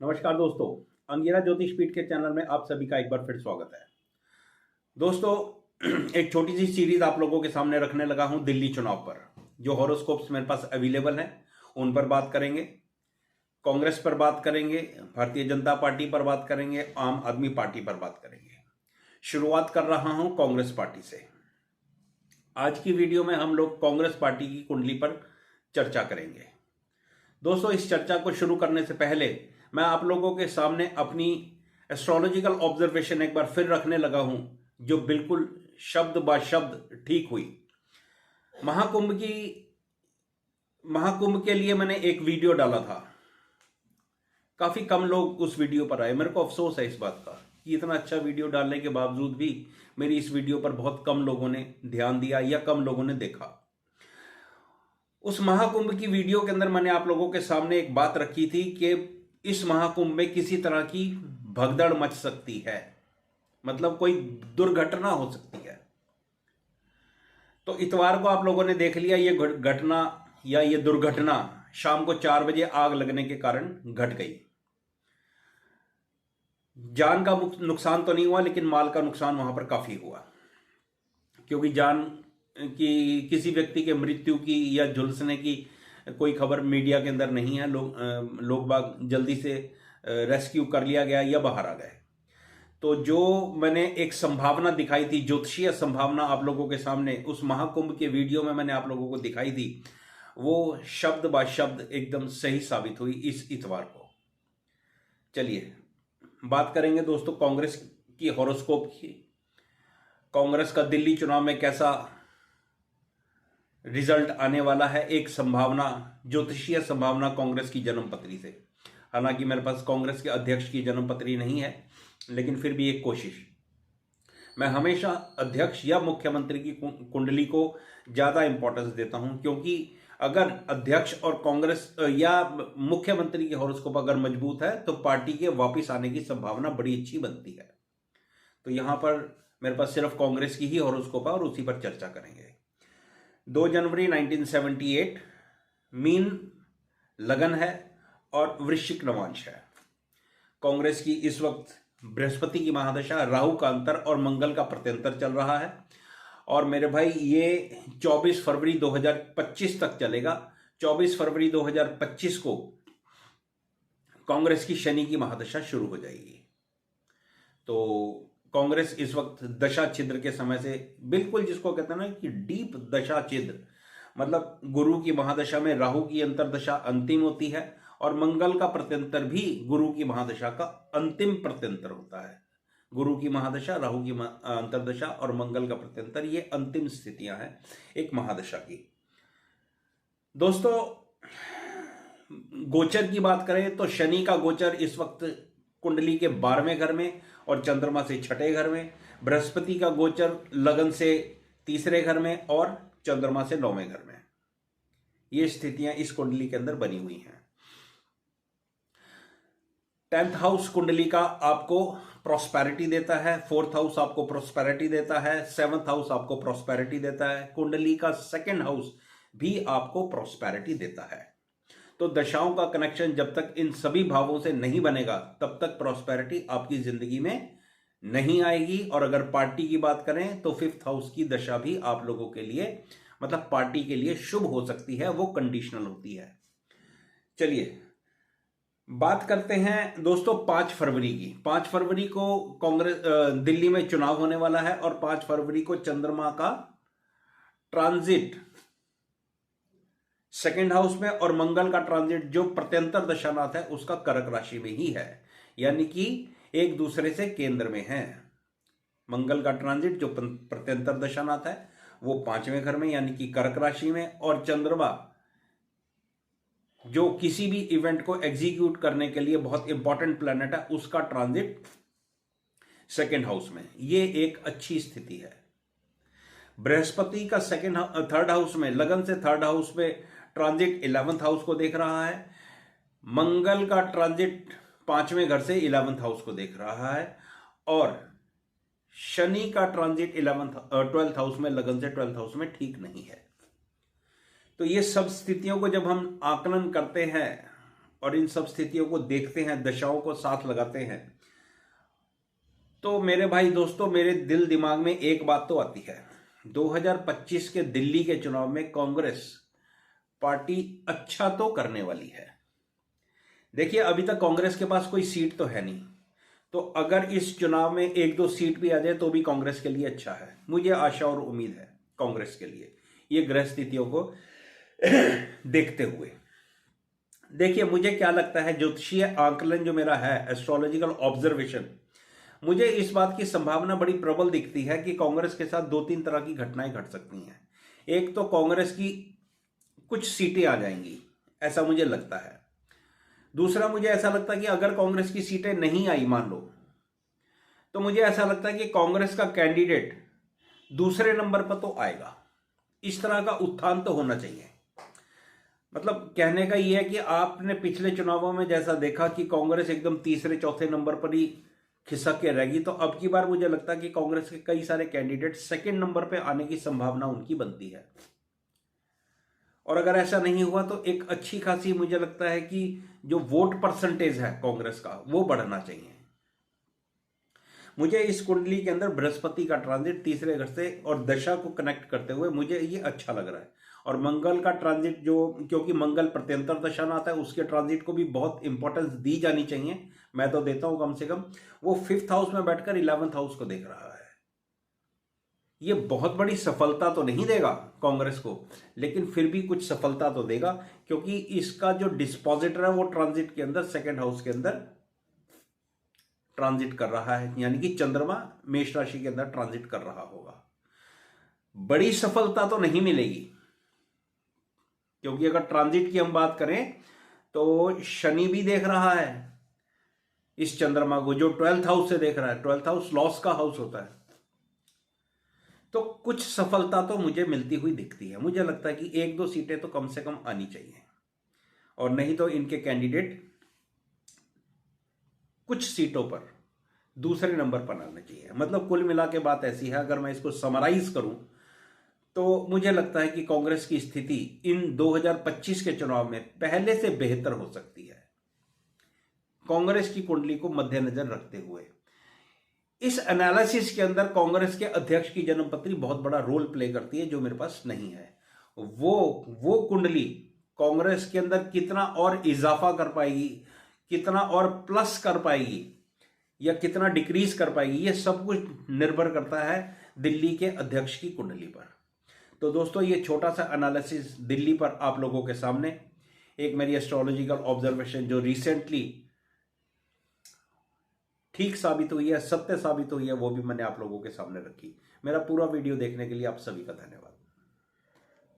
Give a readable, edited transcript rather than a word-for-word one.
नमस्कार दोस्तों, अंगिरा ज्योतिष पीठ के चैनल में आप सभी का एक बार फिर स्वागत है। दोस्तों, एक छोटी सी सीरीज आप लोगों के सामने रखने लगा हूं दिल्ली चुनाव पर। जो हॉरोस्कोप्स मेरे पास अवेलेबल हैं उन पर बात करेंगे, कांग्रेस पर बात करेंगे, भारतीय जनता पार्टी पर बात करेंगे, आम आदमी पार्टी पर बात करेंगे। शुरुआत कर रहा हूं कांग्रेस पार्टी से। आज की वीडियो में हम लोग कांग्रेस पार्टी की कुंडली पर चर्चा करेंगे। दोस्तों, इस चर्चा को शुरू करने से पहले मैं आप लोगों के सामने अपनी एस्ट्रोलॉजिकल ऑब्जर्वेशन एक बार फिर रखने लगा हूं, जो बिल्कुल शब्द ब शब्द ठीक हुई। महाकुंभ के लिए मैंने एक वीडियो डाला था। काफी कम लोग उस वीडियो पर आए। मेरे को अफसोस है इस बात का कि इतना अच्छा वीडियो डालने के बावजूद भी मेरी इस वीडियो पर बहुत कम लोगों ने ध्यान दिया या कम लोगों ने देखा। उस महाकुंभ की वीडियो के अंदर मैंने आप लोगों के सामने एक बात रखी थी कि इस महाकुंभ में किसी तरह की भगदड़ मच सकती है, मतलब कोई दुर्घटना हो सकती है। तो इतवार को आप लोगों ने देख लिया, ये घटना या ये दुर्घटना शाम को 4 बजे आग लगने के कारण घट गई। जान का नुकसान तो नहीं हुआ, लेकिन माल का नुकसान वहां पर काफी हुआ, क्योंकि जान की किसी व्यक्ति के मृत्यु की या झुलसने की कोई खबर मीडिया के अंदर नहीं है। लोग बाग जल्दी से रेस्क्यू कर लिया गया या बाहर आ गए। तो जो मैंने एक संभावना दिखाई थी, ज्योतिषीय संभावना आप लोगों के सामने उस महाकुंभ के वीडियो में मैंने आप लोगों को दिखाई थी, वो शब्द बा शब्द एकदम सही साबित हुई इस इतवार को। चलिए बात करेंगे दोस्तों कांग्रेस की हॉरोस्कोप की। कांग्रेस का दिल्ली चुनाव में कैसा रिजल्ट आने वाला है। एक संभावना, ज्योतिषीय संभावना कांग्रेस की जन्मपत्री से। हालांकि मेरे पास कांग्रेस के अध्यक्ष की जन्मपत्री नहीं है, लेकिन फिर भी एक कोशिश। मैं हमेशा अध्यक्ष या मुख्यमंत्री की कुंडली को ज्यादा इंपॉर्टेंस देता हूं, क्योंकि अगर अध्यक्ष और कांग्रेस या मुख्यमंत्री की हॉरोस्कोप अगर मजबूत है तो पार्टी के वापिस आने की संभावना बड़ी अच्छी बनती है। तो यहां पर मेरे पास सिर्फ कांग्रेस की ही हॉरोस्कोप है और उसी पर चर्चा करेंगे। 2 जनवरी 1978, मीन लगन है और वृश्चिक नवांश है। कांग्रेस की इस वक्त बृहस्पति की महादशा, राहु का अंतर और मंगल का प्रत्यंतर चल रहा है। और मेरे भाई ये 24 फरवरी 2025 तक चलेगा। 24 फरवरी 2025 को कांग्रेस की शनि की महादशा शुरू हो जाएगी। तो कांग्रेस इस वक्त दशा छिद्र के समय से बिल्कुल, जिसको कहते हैं ना कि डीप दशा छिद्र, मतलब गुरु की महादशा में राहु की अंतरदशा अंतिम होती है और मंगल का प्रत्यंतर भी गुरु की महादशा का अंतिम प्रत्यंतर होता है। गुरु की महादशा, राहु की अंतरदशा और मंगल का प्रत्यंतर, ये अंतिम स्थितियां हैं एक महादशा की। दोस्तों, गोचर की बात करें तो शनि का गोचर इस वक्त कुंडली के 12वें घर में और चंद्रमा से 6ठे घर में। बृहस्पति का गोचर लगन से 3रे घर में और चंद्रमा से 9वें घर में। ये स्थितियां इस कुंडली के अंदर बनी हुई हैं। 10th हाउस कुंडली का आपको प्रॉस्पेरिटी देता है, 4th हाउस आपको प्रॉस्पेरिटी देता है, 7th हाउस आपको प्रॉस्पेरिटी देता है। कुंडली का 2nd हाउस भी आपको प्रॉस्पेरिटी देता है। तो दशाओं का कनेक्शन जब तक इन सभी भावों से नहीं बनेगा तब तक प्रॉस्पेरिटी आपकी जिंदगी में नहीं आएगी। और अगर पार्टी की बात करें तो 5th हाउस की दशा भी आप लोगों के लिए, मतलब पार्टी के लिए शुभ हो सकती है, वो कंडीशनल होती है। चलिए बात करते हैं दोस्तों 5 फरवरी की। 5 फरवरी को कांग्रेस दिल्ली में चुनाव होने वाला है और 5 फरवरी को चंद्रमा का ट्रांजिट 2nd हाउस में और मंगल का ट्रांजिट जो प्रत्यंतर दशानाथ है उसका कर्क राशि में ही है, यानी कि एक दूसरे से केंद्र में है। मंगल का ट्रांजिट जो प्रत्यंतर दशानाथ है वो 5वें घर में यानी कि कर्क राशि में, और चंद्रमा जो किसी भी इवेंट को एग्जीक्यूट करने के लिए बहुत इंपॉर्टेंट प्लैनेट है, उसका ट्रांजिट 2nd हाउस में। ये एक अच्छी स्थिति है। बृहस्पति का 3rd हाउस में, लगन से 3rd हाउस में ट्रांजिट 11th हाउस को देख रहा है। मंगल का ट्रांजिट 5वें घर से 11th हाउस को देख रहा है और शनि का ट्रांजिट 12th हाउस में, लगन से 12th हाउस में ठीक नहीं है। तो ये सब स्थितियों को जब हम आकलन करते हैं और इन सब स्थितियों को देखते हैं, दशाओं को साथ लगाते हैं, तो मेरे भाई दोस्तों, मेरे दिल दिमाग में एक बात तो आती है, 2025 के दिल्ली के चुनाव में कांग्रेस पार्टी अच्छा तो करने वाली है। देखिए, अभी तक कांग्रेस के पास कोई सीट तो है नहीं, तो अगर इस चुनाव में 1-2 सीट भी आ जाए तो भी कांग्रेस के लिए अच्छा है। मुझे आशा और उम्मीद है कांग्रेस के लिए, ये ग्रह स्थितियों को देखते हुए। देखिए, मुझे क्या लगता है, ज्योतिषीय आंकलन जो मेरा है, एस्ट्रोलॉजिकल ऑब्जर्वेशन, मुझे इस बात की संभावना बड़ी प्रबल दिखती है कि कांग्रेस के साथ 2-3 तरह की घटनाएं घट सकती हैं। एक तो कांग्रेस की कुछ सीटें आ जाएंगी, ऐसा मुझे लगता है। दूसरा, मुझे ऐसा लगता है कि अगर कांग्रेस की सीटें नहीं आई मान लो, तो मुझे ऐसा लगता है कि कांग्रेस का कैंडिडेट दूसरे नंबर पर तो आएगा। इस तरह का उत्थान तो होना चाहिए। मतलब कहने का यह है कि आपने पिछले चुनावों में जैसा देखा कि कांग्रेस एकदम तीसरे चौथे नंबर पर ही खिसक के रहेगी, तो अब की बार मुझे लगता है कि कांग्रेस के कई सारे कैंडिडेट सेकंड नंबर पे आने की संभावना उनकी बनती है। और अगर ऐसा नहीं हुआ तो एक अच्छी खासी मुझे लगता है कि जो वोट परसेंटेज है कांग्रेस का, वो बढ़ना चाहिए। मुझे इस कुंडली के अंदर बृहस्पति का ट्रांजिट तीसरे घर से और दशा को कनेक्ट करते हुए मुझे ये अच्छा लग रहा है। और मंगल का ट्रांजिट, जो क्योंकि मंगल प्रत्यंतर दशा में आता है, उसके ट्रांजिट को भी बहुत इंपॉर्टेंस दी जानी चाहिए। मैं तो देता हूं कम से कम। वो 5th हाउस में बैठकर 11th हाउस को देख रहा है। ये बहुत बड़ी सफलता तो नहीं देगा कांग्रेस को, लेकिन फिर भी कुछ सफलता तो देगा, क्योंकि इसका जो डिस्पोजिटर है वो ट्रांजिट के अंदर 2nd हाउस के अंदर ट्रांजिट कर रहा है, यानी कि चंद्रमा मेष राशि के अंदर ट्रांजिट कर रहा होगा। बड़ी सफलता तो नहीं मिलेगी, क्योंकि अगर ट्रांजिट की हम बात करें तो शनि भी देख रहा है इस चंद्रमा को, जो 12th हाउस से देख रहा है। 12th हाउस लॉस का हाउस होता है। तो कुछ सफलता तो मुझे मिलती हुई दिखती है। मुझे लगता है कि 1-2 सीटें तो कम से कम आनी चाहिए, और नहीं तो इनके कैंडिडेट कुछ सीटों पर दूसरे नंबर पर आना चाहिए। मतलब कुल मिला के बात ऐसी है, अगर मैं इसको समराइज करूं तो मुझे लगता है कि कांग्रेस की स्थिति इन 2025 के चुनाव में पहले से बेहतर हो सकती है, कांग्रेस की कुंडली को मद्देनजर रखते हुए। इस एनालिसिस के अंदर कांग्रेस के अध्यक्ष की जन्मपत्री बहुत बड़ा रोल प्ले करती है, जो मेरे पास नहीं है। वो कुंडली कांग्रेस के अंदर कितना और इजाफा कर पाएगी, कितना और प्लस कर पाएगी, या कितना डिक्रीज कर पाएगी, ये सब कुछ निर्भर करता है दिल्ली के अध्यक्ष की कुंडली पर। तो दोस्तों, ये छोटा सा एनालिसिस दिल्ली पर आप लोगों के सामने, एक मेरी एस्ट्रोलॉजिकल ऑब्जर्वेशन जो रिसेंटली ठीक साबित हुई है, सत्य साबित हुई है, वो भी मैंने आप लोगों के सामने रखी। मेरा पूरा वीडियो देखने के लिए आप सभी का धन्यवाद।